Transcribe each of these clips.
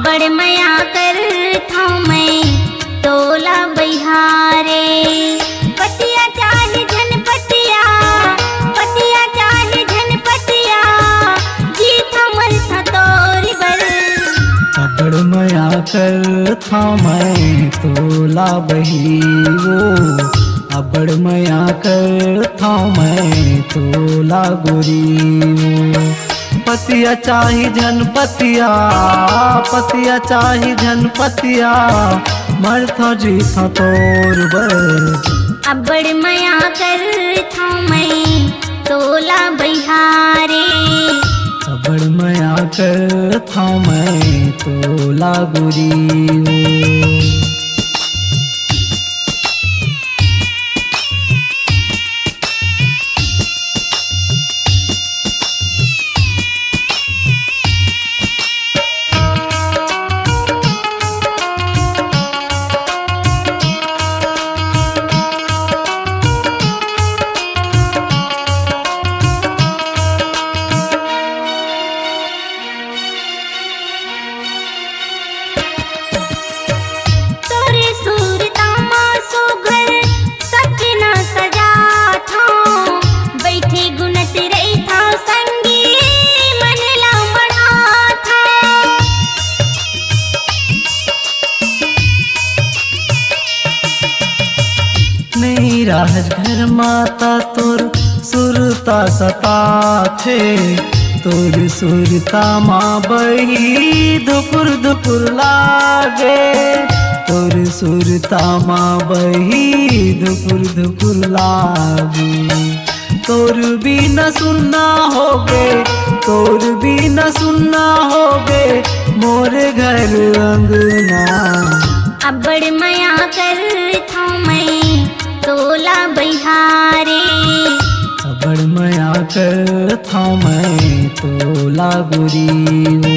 अबड़ मया कर था मैं तोला बिहारे। पतिया चाहे धनपतिया, पतिया चाहे धनपतिया, जी थमल था तोरी बर। अबड़ मया कर था मैं तोला बही वो, अबड़ मया कर था मैं तोला गोरी वो। पतिया चाही धनपतिया, पतिया चाही धनपतिया, मर था जी था तोर बर। अबड़ मया कर था मैं तोला बिहारे। अबड़ मया कर था मैं तोला गोरी वो। राज घर माता तोर सुरता सता थे, तोर सुरता माँ बही दुपुर दुपुर लागे, तोर सुरता माँ बही दुपुर दुपुर लागे। तोर भी न सुनना हो गे, तोर भी न सुनना हो गे, मोरे घर अंगना। अबड़ मया कर था मैं तोला बिहारे। अबड़ मया कर था मैं तोला गोरी वो।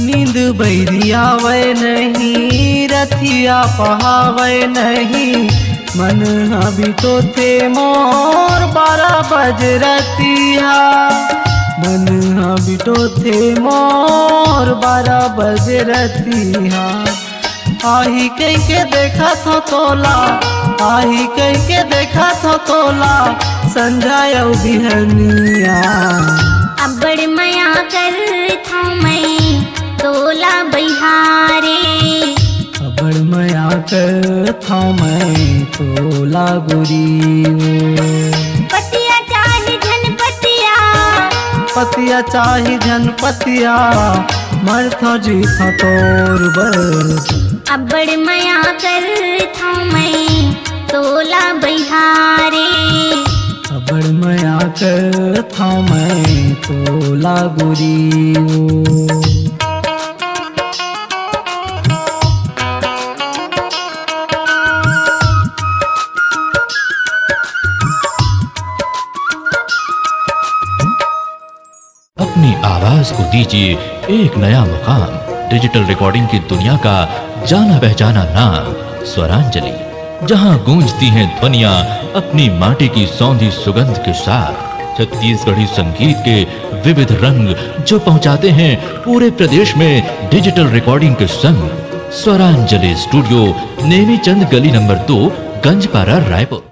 नींद बैरियावे नहीं, रथिया पहावे नहीं, मन अभी तो थे मोर 12 बज रतिया। मन अभी तो थे मोर 12 बज रतिया। आही कह के देखा था तोला, आही कह के देखा था तोला, संझाया बिहनिया। अबड़ मया कर था मैं तोला बिहारे। अबड़ मया कर था मैं तोला गोरी वो। पतिया चाहे धनपतिया, पतिया चाही धनपतिया, मर था जी था तोर बर। अबड़ मया कर था मैं तोला बिहारे। अबड़ मया कर था मैं तोला गोरी वो। अपनी आवाज को दीजिए एक नया मुकाम। डिजिटल रिकॉर्डिंग की दुनिया का जाना पहचाना नाम स्वरांजलि, जहां गूंजती हैं ध्वनियां अपनी माटी की सौंधी सुगंध के साथ। छत्तीसगढ़ी संगीत के विविध रंग जो पहुंचाते हैं पूरे प्रदेश में डिजिटल रिकॉर्डिंग के संग। स्वरांजलि स्टूडियो, नेमीचंद गली नंबर 2, गंजपारा, रायपुर।